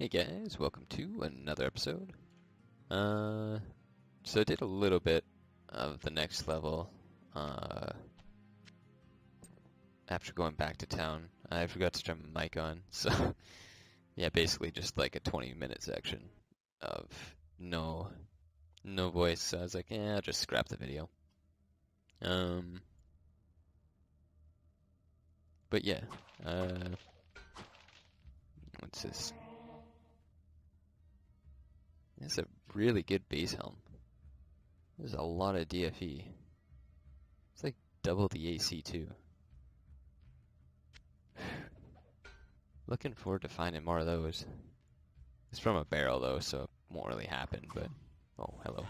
Hey guys, welcome to another episode. So I did a little bit of the next level after going back to town. I forgot to turn my mic on, so yeah, basically just like a 20-minute section of no voice. So I was like, yeah, I'll just scrap the video. But yeah, what's this? It's a really good base helm. There's a lot of DFE. It's like double the AC too. Looking forward to finding more of those. It's from a barrel though, so it won't really happen, but... Oh, hello.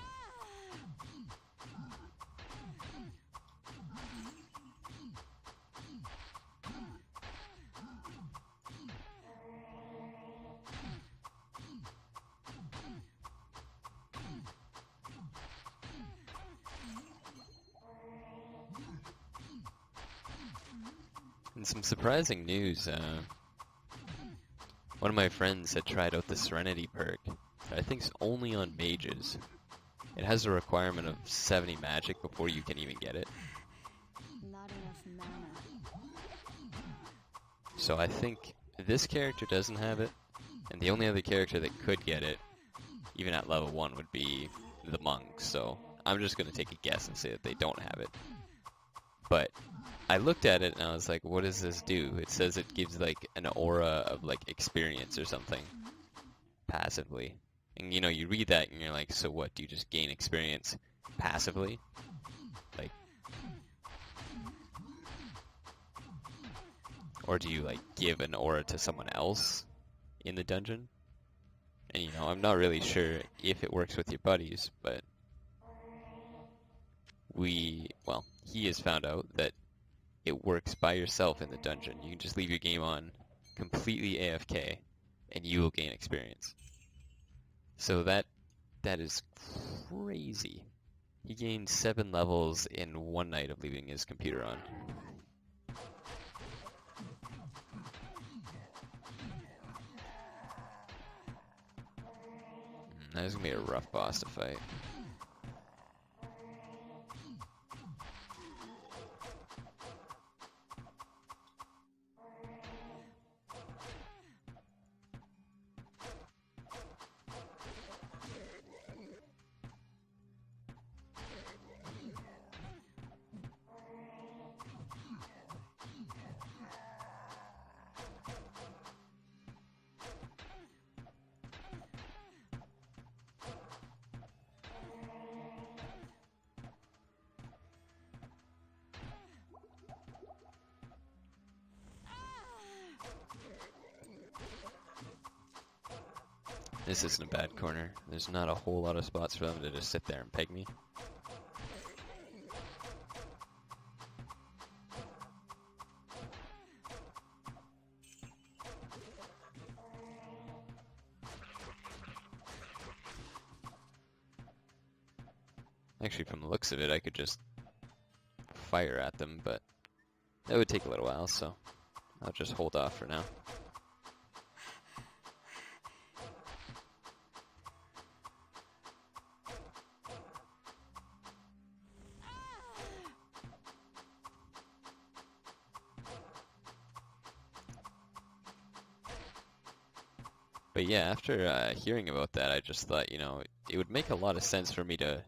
And some surprising news, one of my friends had tried out the Serenity perk that I think's only on mages. It has a requirement of 70 magic before you can even get it. Not enough mana. So I think this character doesn't have it, and the only other character that could get it, even at level 1, would be the monks. So I'm just going to take a guess and say that they don't have it. But I looked at it and I was like, what does this do? It says it gives like an aura of like experience or something passively. And you know, you read that and you're like, so what? Do you just gain experience passively? Like, or do you like give an aura to someone else in the dungeon? And you know, I'm not really sure if it works with your buddies, but he has found out that it works by yourself in the dungeon. You can just leave your game on completely AFK and you will gain experience. So that is crazy. He gained 7 levels in one night of leaving his computer on. That is gonna be a rough boss to fight. This isn't a bad corner. There's not a whole lot of spots for them to just sit there and peg me. Actually, from the looks of it, I could just fire at them, but that would take a little while, so I'll just hold off for now. But yeah, after hearing about that, I just thought, you know, it would make a lot of sense for me to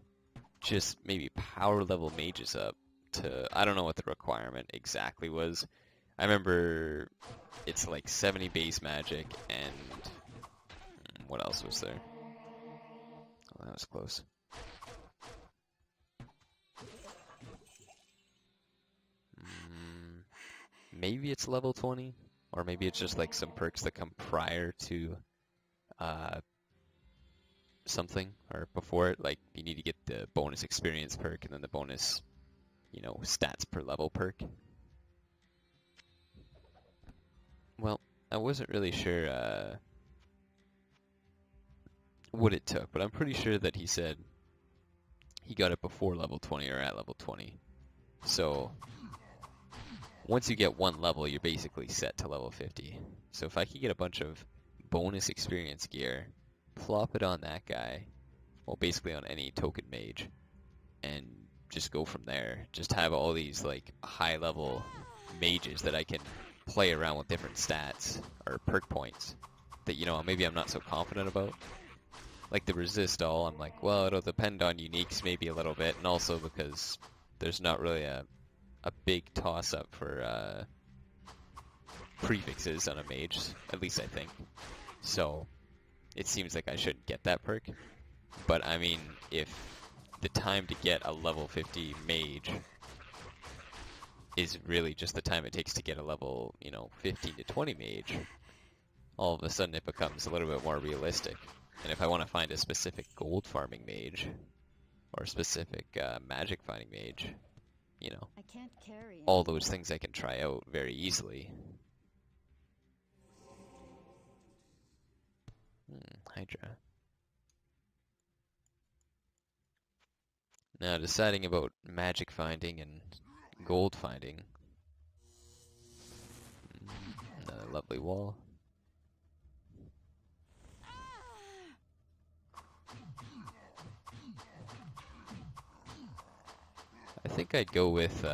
just maybe power level mages up to, I don't know what the requirement exactly was. I remember it's like 70 base magic and what else was there? Oh, that was close. Maybe it's level 20, or maybe it's just like some perks that come prior to something, or before it, like you need to get the bonus experience perk and then the bonus, you know, stats per level perk. Well, I wasn't really sure what it took, but I'm pretty sure that he said he got it before level 20 or at level 20. So once you get one level, you're basically set to level 50. So if I could get a bunch of bonus experience gear, plop it on that guy, well, basically on any token mage, and just go from there. Just have all these like high level mages that I can play around with different stats or perk points that, you know, maybe I'm not so confident about. Like the resist all, I'm like, well, it'll depend on uniques maybe a little bit, and also because there's not really a big toss up for prefixes on a mage, at least I think. So it seems like I shouldn't get that perk. But I mean, if the time to get a level 50 mage is really just the time it takes to get a level, you know, 15 to 20 mage, all of a sudden it becomes a little bit more realistic. And if I want to find a specific gold farming mage, or a specific magic finding mage, you know, I can't carry all those things I can try out very easily. Hydra. Now deciding about magic finding and gold finding. Another lovely wall. I think I'd go with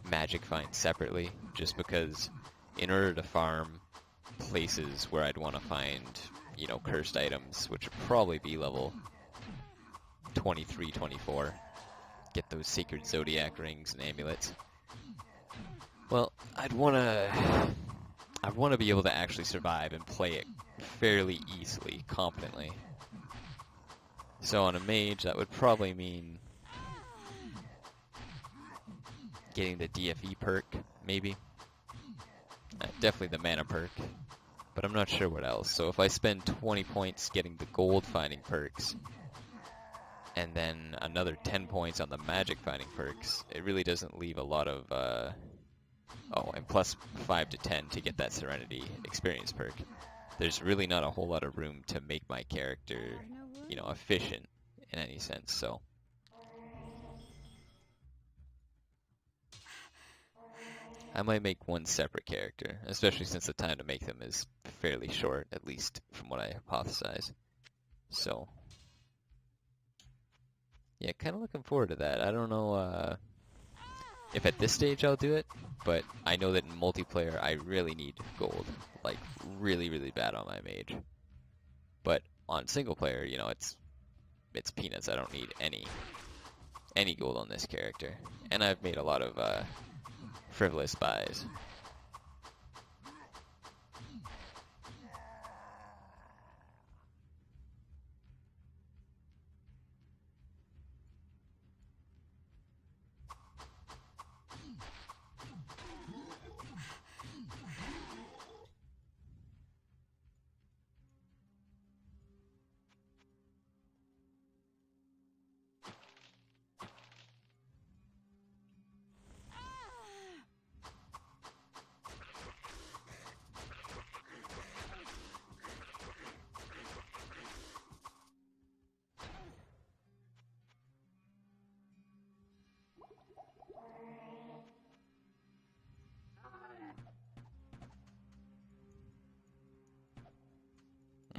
magic find separately, just because in order to farm places where I'd want to find, you know, cursed items, which would probably be level 23, 24, get those sacred zodiac rings and amulets. Well, I'd want to be able to actually survive and play it fairly easily, competently. So on a mage, that would probably mean getting the DFE perk, maybe. Definitely the mana perk, but I'm not sure what else. So if I spend 20 points getting the gold finding perks, and then another 10 points on the magic finding perks, it really doesn't leave a lot of, oh, and plus 5 to 10 to get that Serenity experience perk. There's really not a whole lot of room to make my character, you know, efficient in any sense, so. I might make one separate character, especially since the time to make them is fairly short, at least from what I hypothesize. So, yeah, kind of looking forward to that. I don't know if at this stage I'll do it, but I know that in multiplayer I really need gold, like really, really bad on my mage. But on single player, you know, it's peanuts. I don't need any gold on this character, and I've made a lot of frivolous buys.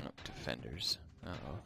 Oh, defenders. Uh-oh.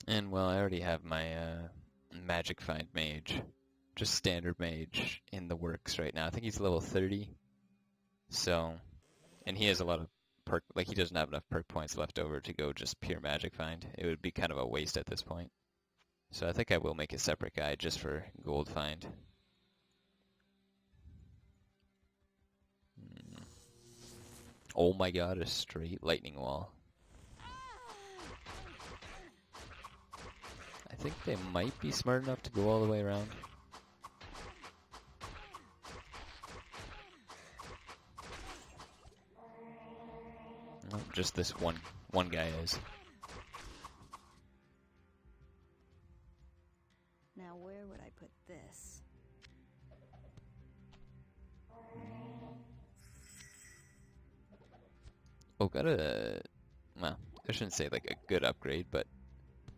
And well, I already have my magic find mage, just standard mage in the works right now. I think he's level 30. So, and he has a lot of perk, like he doesn't have enough perk points left over to go just pure magic find. It would be kind of a waste at this point. So I think I will make a separate guide just for gold find. Oh my god, a straight lightning wall. I think they might be smart enough to go all the way around. No, just this one guy is. Now where would I put this? Oh, got a... Well, I shouldn't say like a good upgrade, but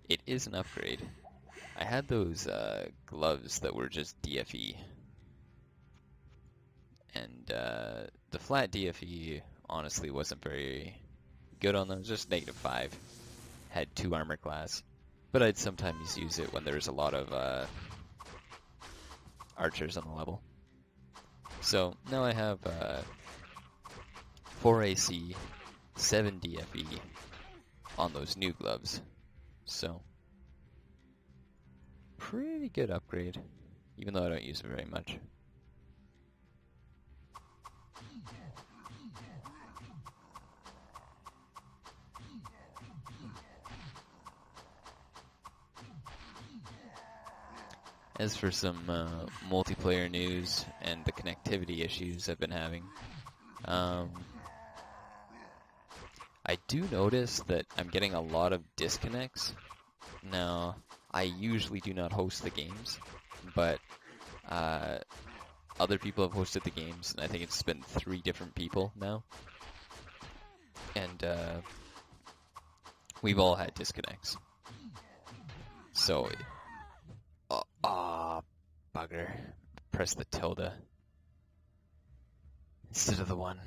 it is an upgrade. I had those gloves that were just DFE. And the flat DFE honestly wasn't very good on those, just -5. Had 2 armor class. But I'd sometimes use it when there's a lot of archers on the level. So now I have 4 AC, 7 DFE on those new gloves. So, pretty good upgrade, even though I don't use them very much. As for some multiplayer news and the connectivity issues I've been having, I do notice that I'm getting a lot of disconnects. Now, I usually do not host the games, but other people have hosted the games, and I think it's been 3 different people now. And we've all had disconnects. So, bugger. Press the tilde instead of the 1.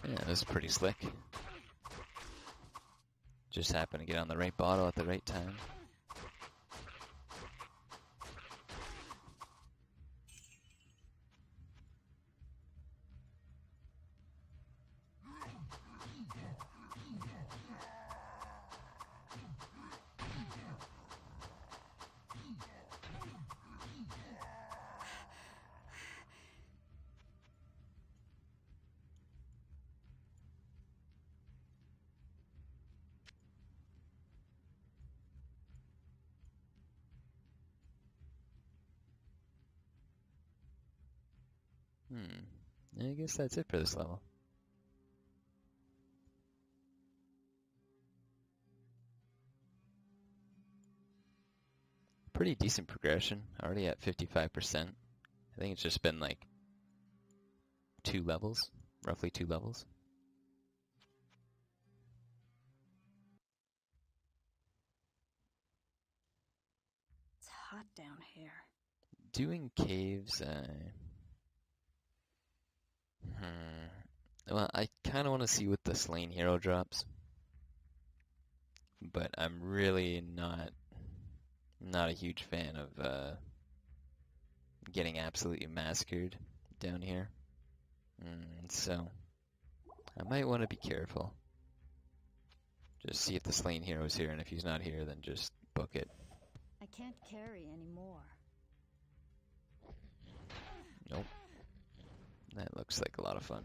Yeah, this is pretty slick. Just happened to get on the right bottle at the right time. I guess that's it for this level. Pretty decent progression, already at 55%. I think it's just been like 2 levels, roughly 2 levels. It's hot down here. Doing caves, well, I kind of want to see what the slain hero drops, but I'm really not a huge fan of getting absolutely massacred down here. So I might want to be careful. Just see if the slain hero is here, and if he's not here, then just book it. I can't carry anymore. Nope. That looks like a lot of fun.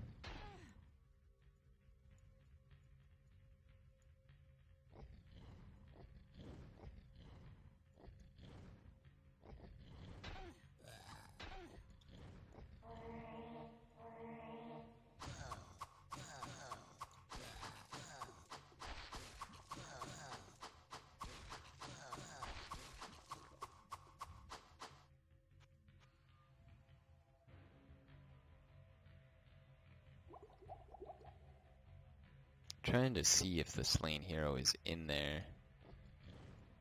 Trying to see if the slain hero is in there,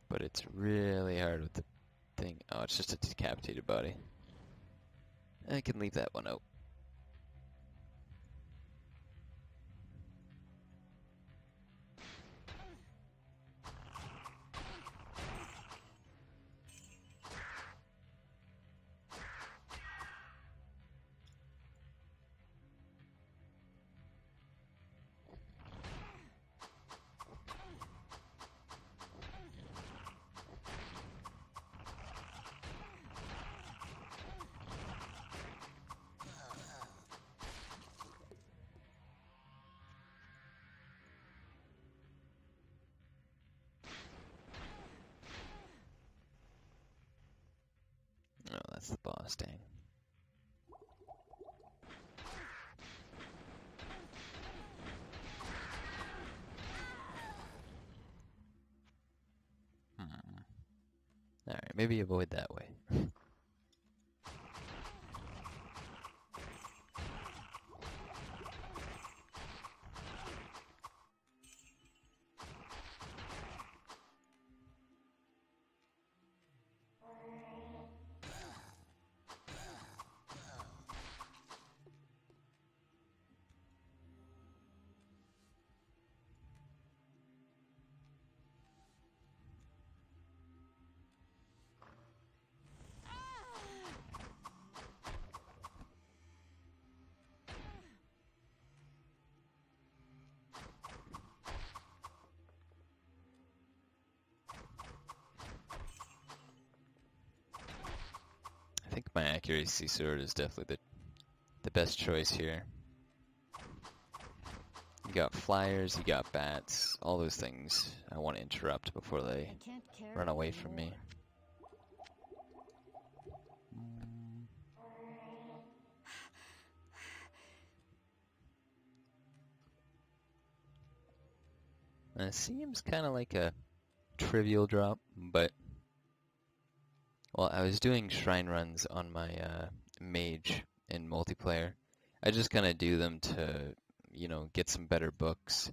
but it's really hard with the thing. Oh, it's just a decapitated body. I can leave that one out. Oh, that's the boss, dang. Alright, maybe avoid that way. I think my accuracy sword is definitely the best choice here. You got flyers, you got bats, all those things I want to interrupt before they I can't carry run away from me. anymore. It seems kind of like a trivial drop, but well, I was doing shrine runs on my mage in multiplayer. I just kind of do them to, you know, get some better books,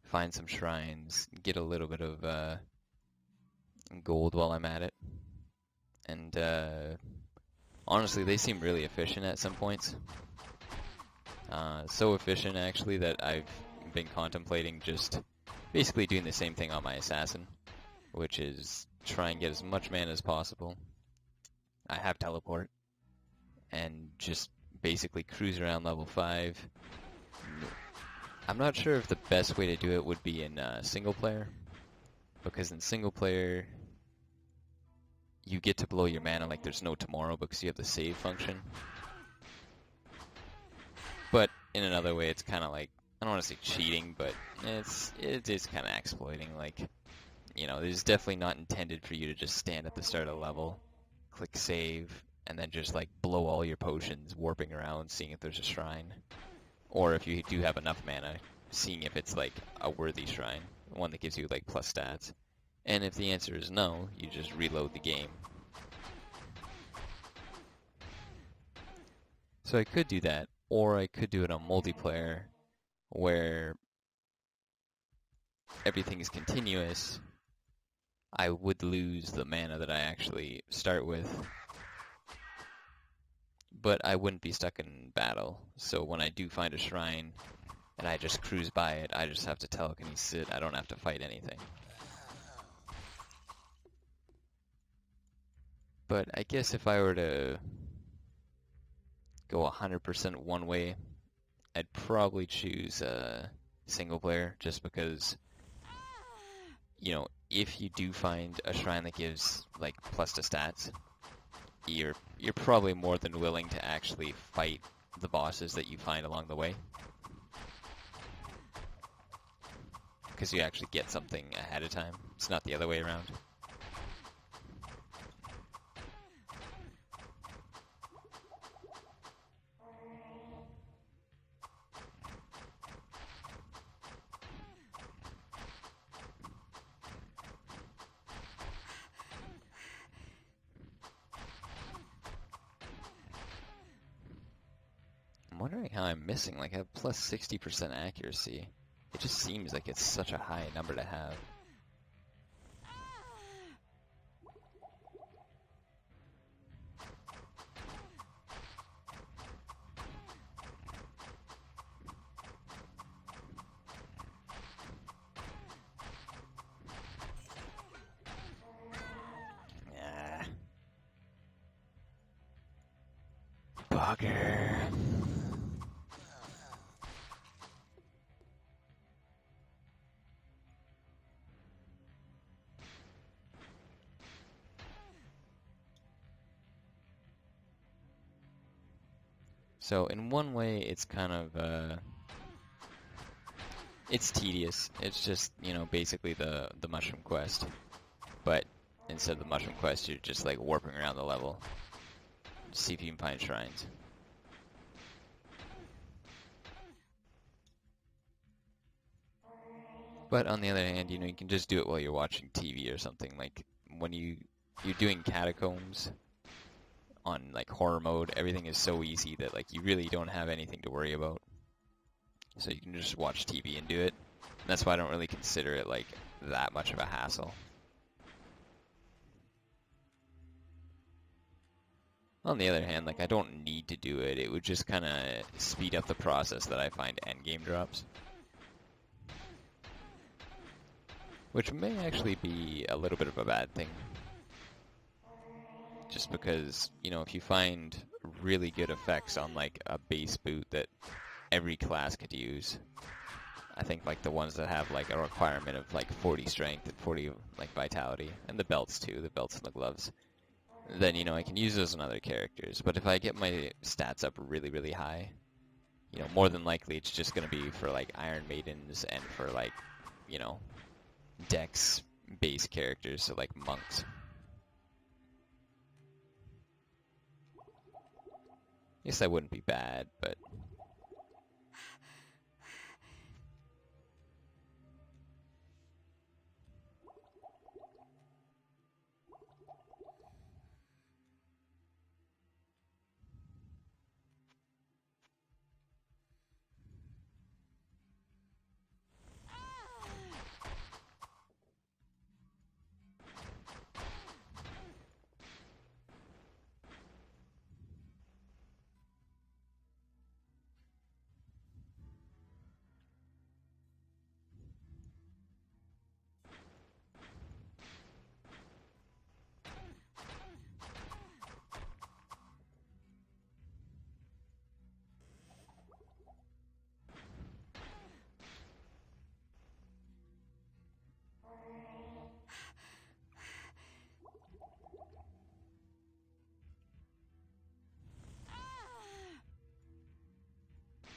find some shrines, get a little bit of gold while I'm at it. And honestly, they seem really efficient at some points. So efficient, actually, that I've been contemplating just basically doing the same thing on my assassin, which is try and get as much mana as possible. I have teleport, and just basically cruise around level 5. I'm not sure if the best way to do it would be in single player, because in single player, you get to blow your mana like there's no tomorrow because you have the save function. But in another way, it's kind of like, I don't want to say cheating, but it is kind of exploiting. Like, you know, it's definitely not intended for you to just stand at the start of level, click save, and then just like blow all your potions, warping around, seeing if there's a shrine. Or if you do have enough mana, seeing if it's like a worthy shrine, one that gives you like plus stats. And if the answer is no, you just reload the game. So I could do that, or I could do it on multiplayer, where everything is continuous. I would lose the mana that I actually start with, but I wouldn't be stuck in battle. So when I do find a shrine and I just cruise by it, I just have to telekinesis it. I don't have to fight anything. But I guess if I were to go 100% one way, I'd probably choose single player, just because you know, if you do find a shrine that gives like plus to stats, you're probably more than willing to actually fight the bosses that you find along the way, because you actually get something ahead of time. It's not the other way around. I'm wondering how I'm missing. Like, I have plus 60% accuracy. It just seems like it's such a high number to have. Yeah. Bugger. So in one way, it's kind of it's tedious. It's just, you know, basically the mushroom quest. But instead of the mushroom quest, you're just like warping around the level. See if you can find shrines. But on the other hand, you know, you can just do it while you're watching TV or something. Like when you're doing catacombs on like horror mode, everything is so easy that like you really don't have anything to worry about. So you can just watch TV and do it. And that's why I don't really consider it like that much of a hassle. On the other hand, like I don't need to do it. It would just kind of speed up the process that I find endgame drops. Which may actually be a little bit of a bad thing. Just because, you know, if you find really good effects on like a base boot that every class could use, I think like the ones that have like a requirement of like 40 strength and 40 like vitality, and the belts too, the belts and the gloves, then, you know, I can use those on other characters. But if I get my stats up really, really high, you know, more than likely it's just going to be for like Iron Maidens and for like, you know, Dex base characters, so like monks. I guess that wouldn't be bad, but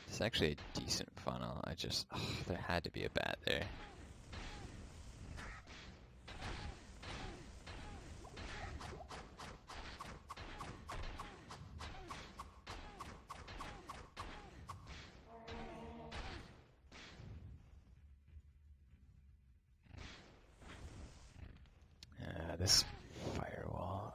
it's actually a decent funnel. I just, there had to be a bat there. This firewall.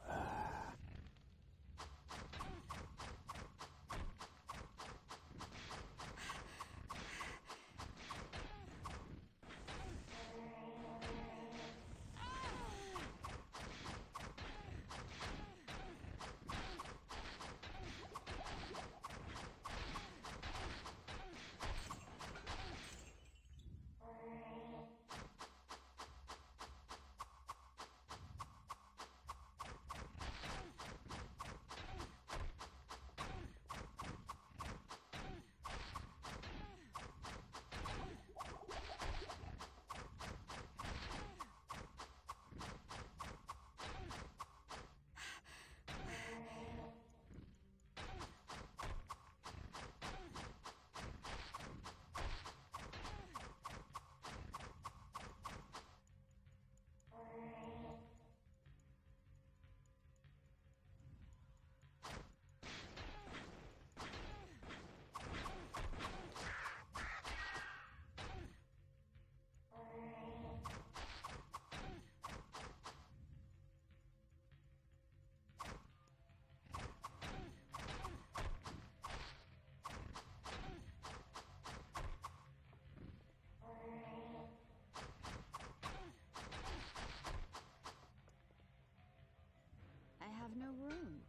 have no room.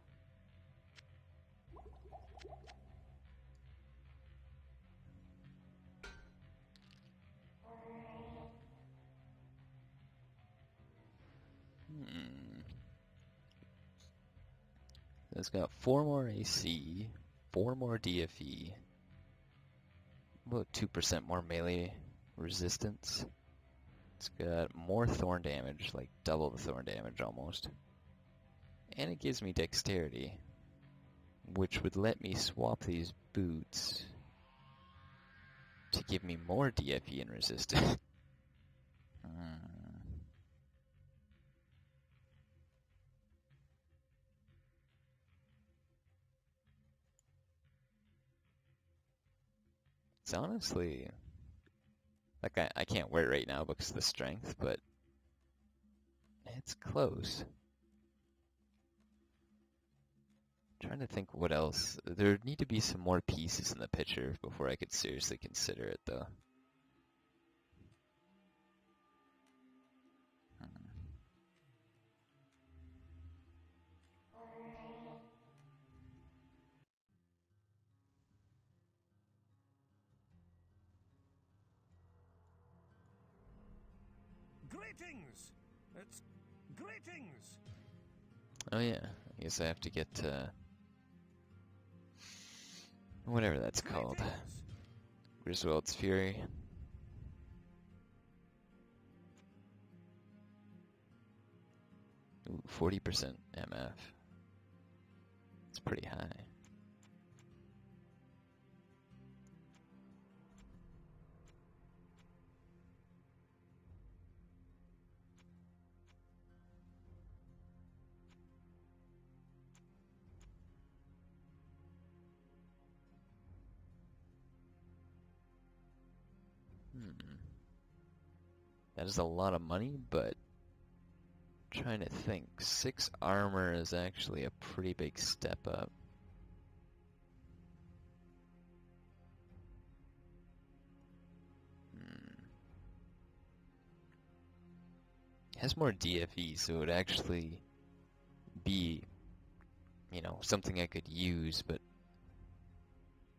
It's got 4 more AC, 4 more DFE, about 2% more melee resistance. It's got more thorn damage, like double the thorn damage almost. And it gives me dexterity, which would let me swap these boots to give me more DFE and resistance. It's honestly, like I can't wear it right now because of the strength, but it's close. I'm trying to think what else. There need to be some more pieces in the picture before I could seriously consider it, though. Greetings! It's greetings! Oh yeah, I guess I have to get whatever that's called. Greetings! Griswold's Fury. Ooh, 40% MF. It's pretty high. That is a lot of money, but I'm trying to think. 6 armor is actually a pretty big step up. It has more DFE, so it would actually be, something I could use, but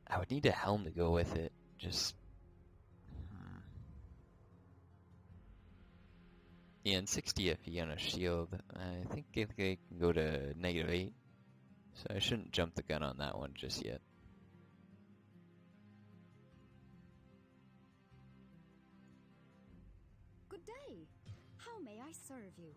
I would need a helm to go with it. Just yeah, and 6 DFE on a shield. I think it can go to -8, so I shouldn't jump the gun on that one just yet. Good day. How may I serve you?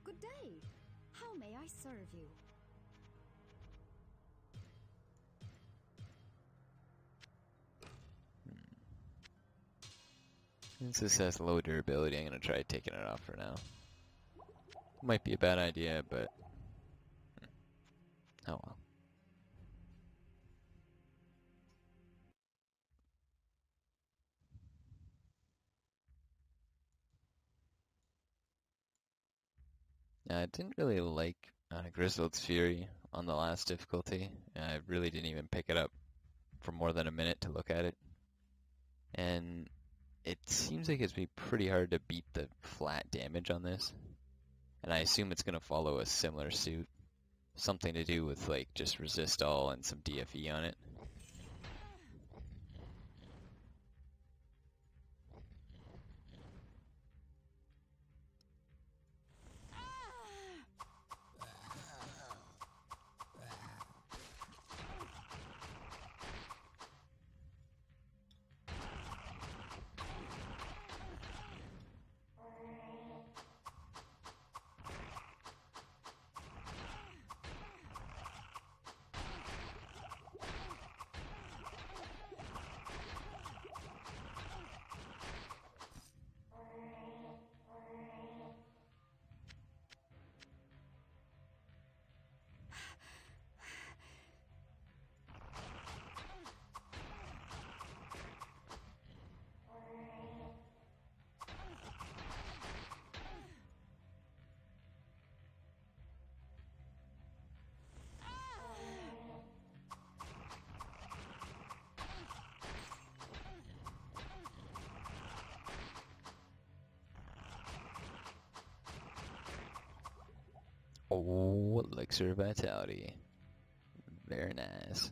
Good day. How may I serve you? Since this has low durability, I'm going to try taking it off for now. Might be a bad idea, but oh well. I didn't really like Griswold's Fury on the last difficulty. I really didn't even pick it up for more than a minute to look at it. And it seems like it's be pretty hard to beat the flat damage on this. And I assume it's going to follow a similar suit. Something to do with like just resist all and some DFE on it. Oh, elixir vitality. Very nice.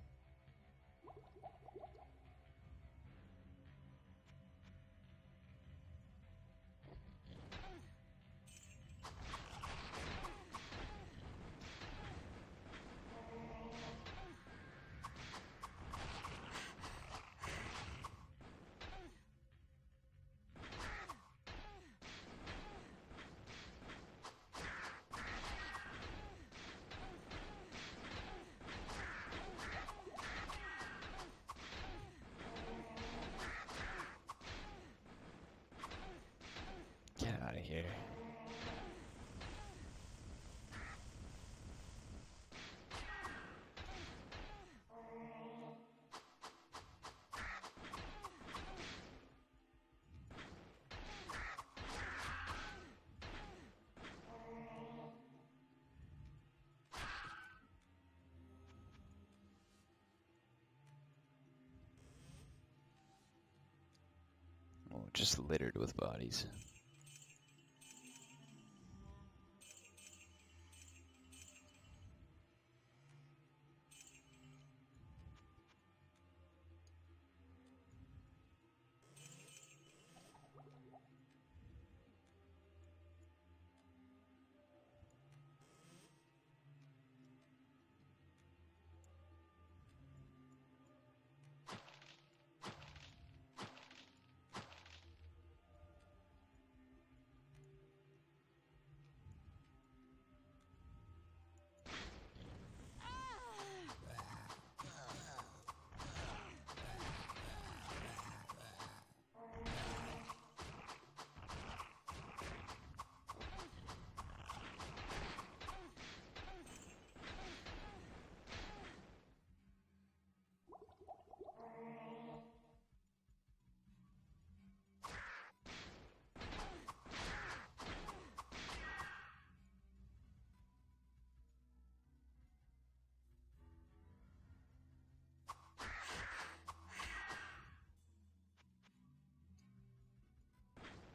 Get out of here. Oh, just littered with bodies.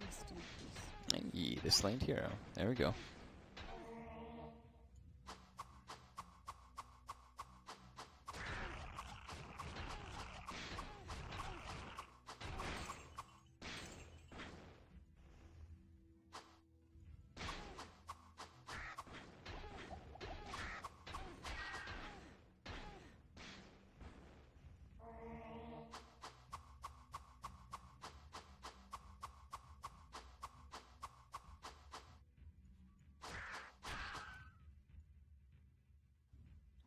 Rest in peace. Hey, the slain hero. There we go.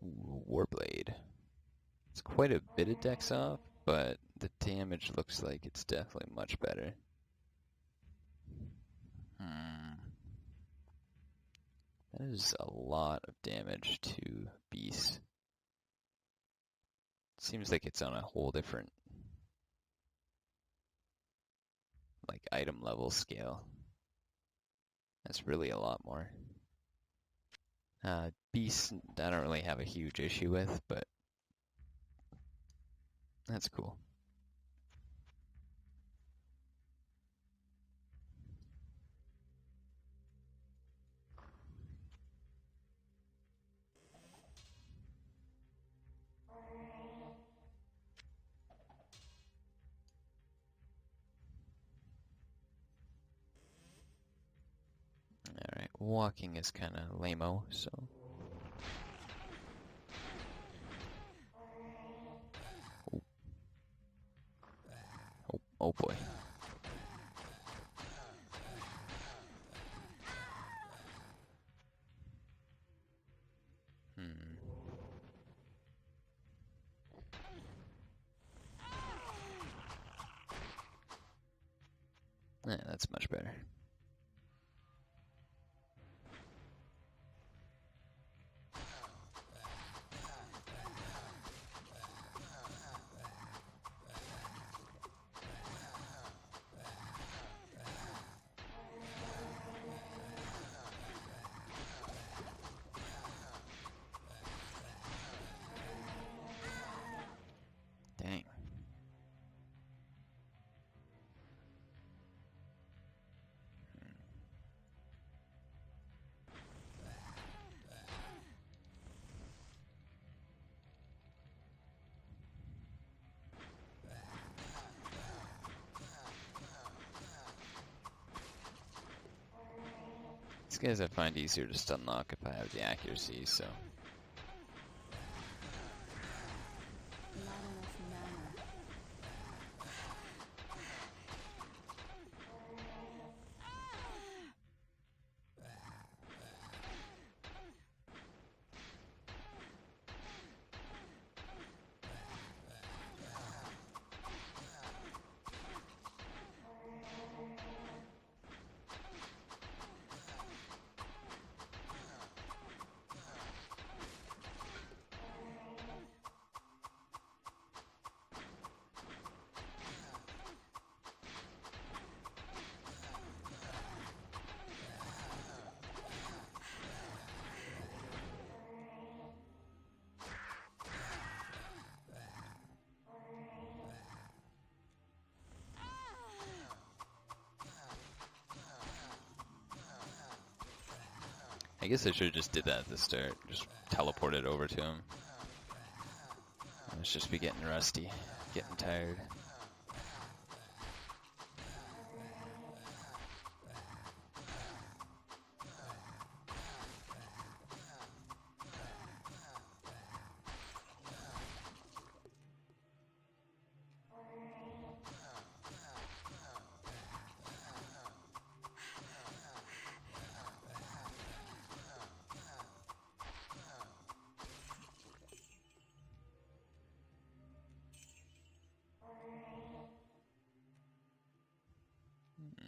Ooh, Warblade. It's quite a bit of dex off, but the damage looks like it's definitely much better. That is a lot of damage to Beast. Seems like it's on a whole different like item level scale. That's really a lot more. Beast, I don't really have a huge issue with, but that's cool. Alright, walking is kind of lame-o, so... Oh. Oh boy. Yeah, that's much better. Dang. These guys I find easier to stun lock if I have the accuracy, so. Not enough mana. I guess I should have just did that at the start. Just teleported over to him. Let's just be getting rusty, getting tired. Hmm.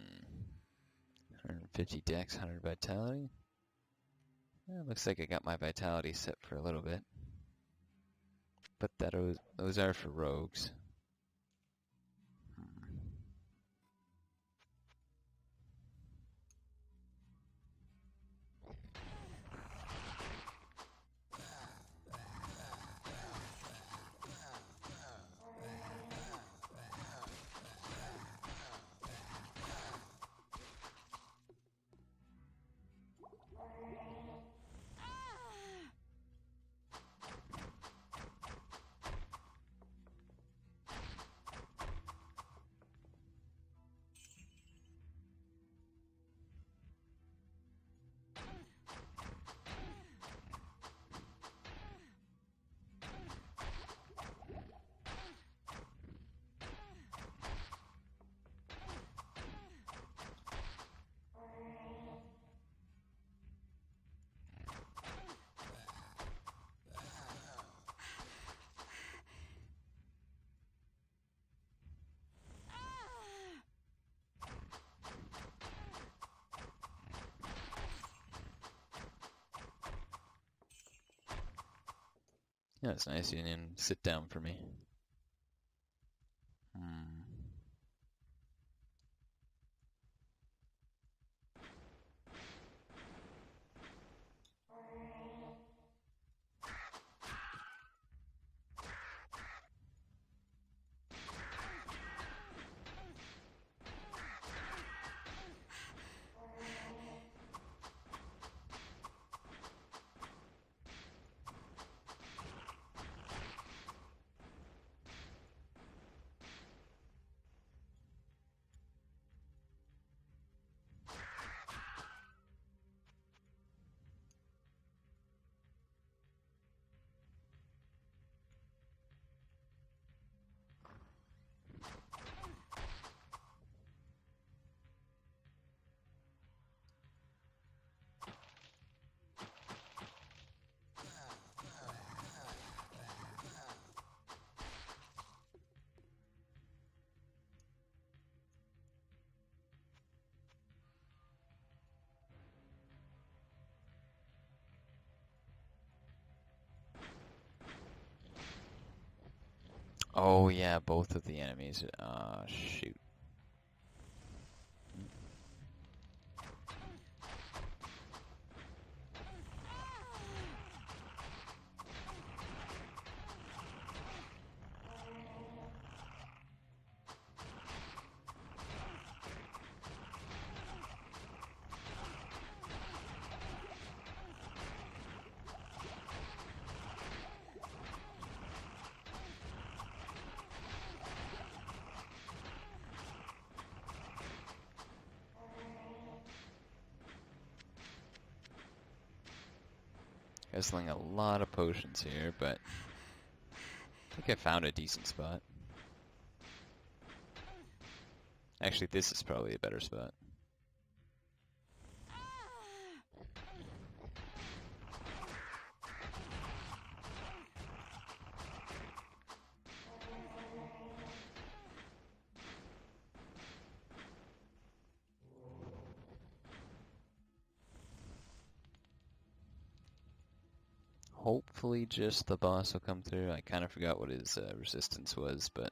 150 dex, 100 vitality. Yeah, looks like I got my vitality set for a little bit. But those are for rogues. Yeah, it's nice you didn't sit down for me. Oh yeah, both of the enemies. Shoot. Guzzling a lot of potions here, but I think I found a decent spot. Actually, this is probably a better spot. Hopefully just the boss will come through. I kind of forgot what his resistance was, but...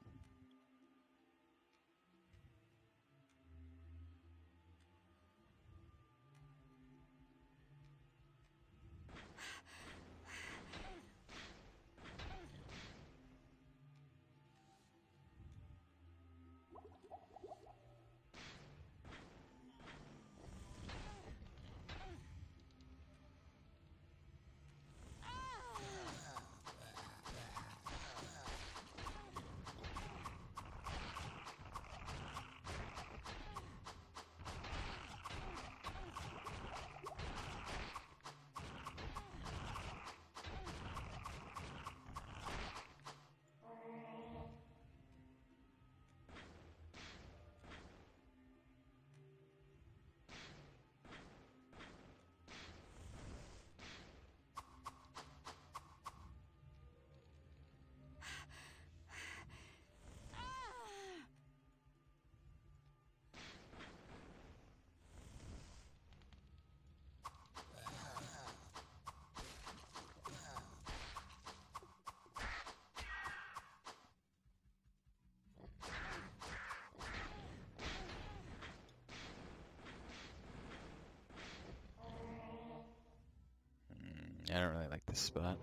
I don't really like this spot.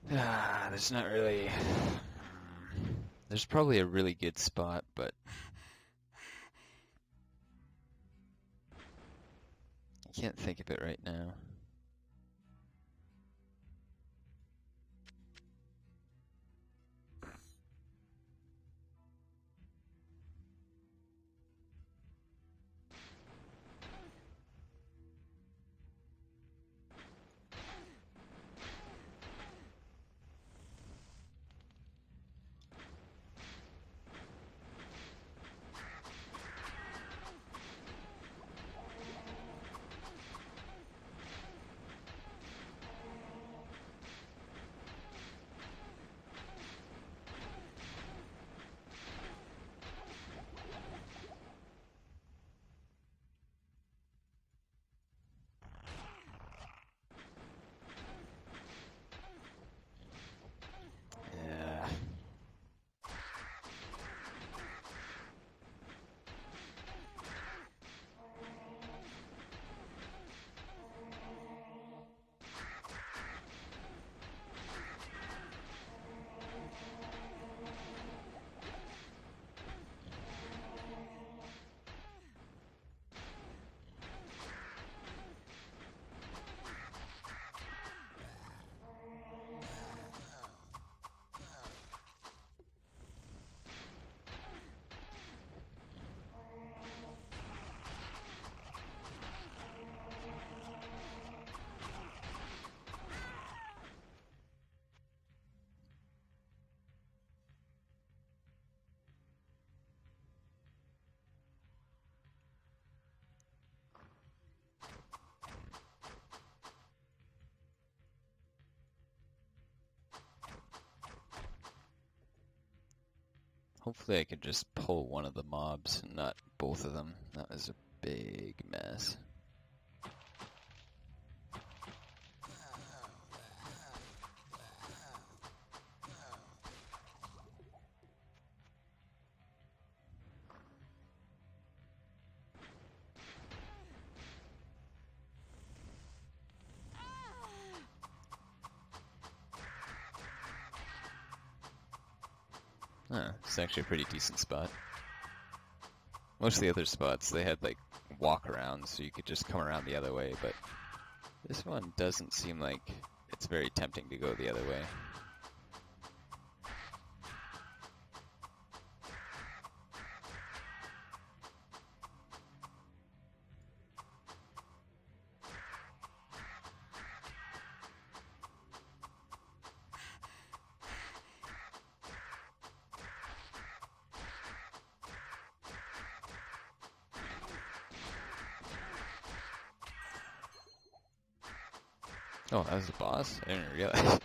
There's not really... There's probably a really good spot, but... I can't think of it right now. Yeah. Hopefully I could just pull one of the mobs and not both of them. That was a big mess. It's actually a pretty decent spot. Most of the other spots, they had like walk around, so you could just come around the other way, but this one doesn't seem like it's very tempting to go the other way. Oh, that was the boss? I didn't realize.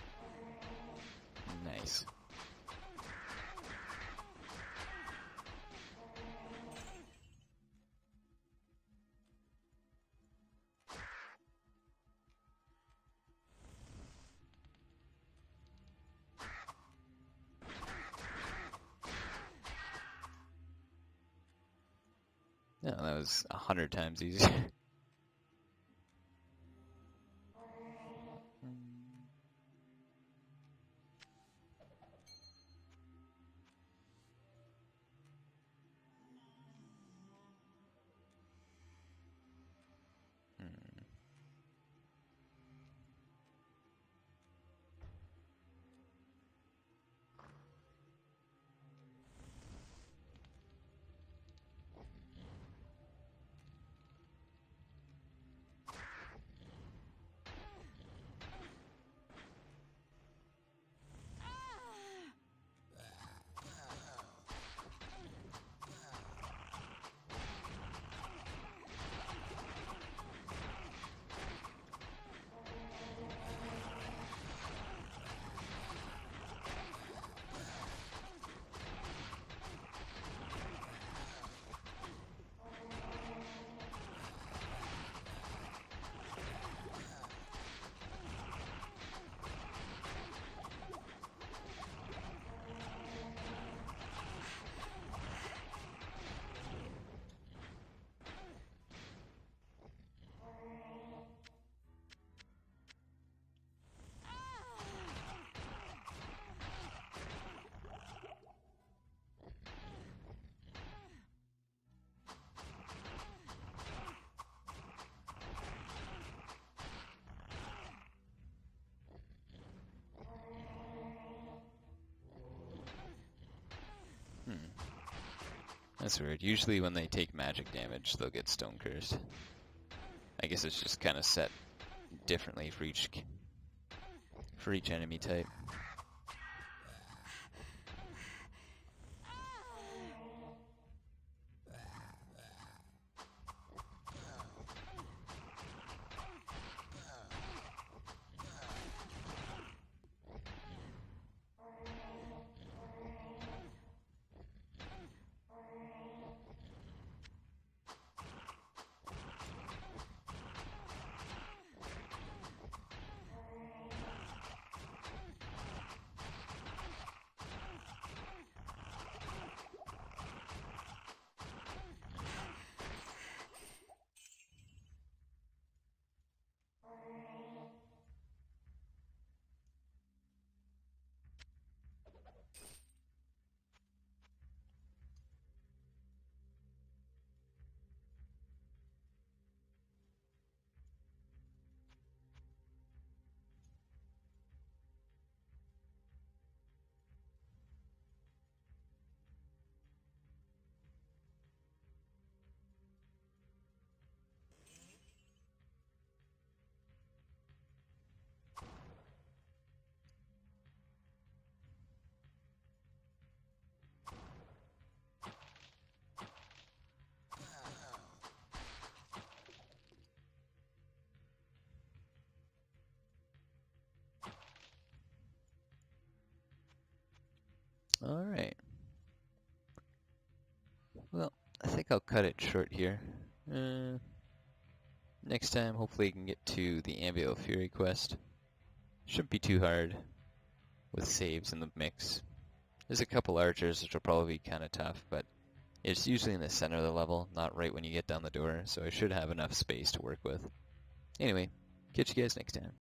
Nice. No, that was 100 times easier. That's weird. Usually when they take magic damage, they'll get stone cursed. I guess it's just kind of set differently for each enemy type. Alright. Well, I think I'll cut it short here. Next time, hopefully I can get to the Anvil of Fury quest. Shouldn't be too hard with saves in the mix. There's a couple archers which will probably be kind of tough, but it's usually in the center of the level, not right when you get down the door, so I should have enough space to work with. Anyway, catch you guys next time.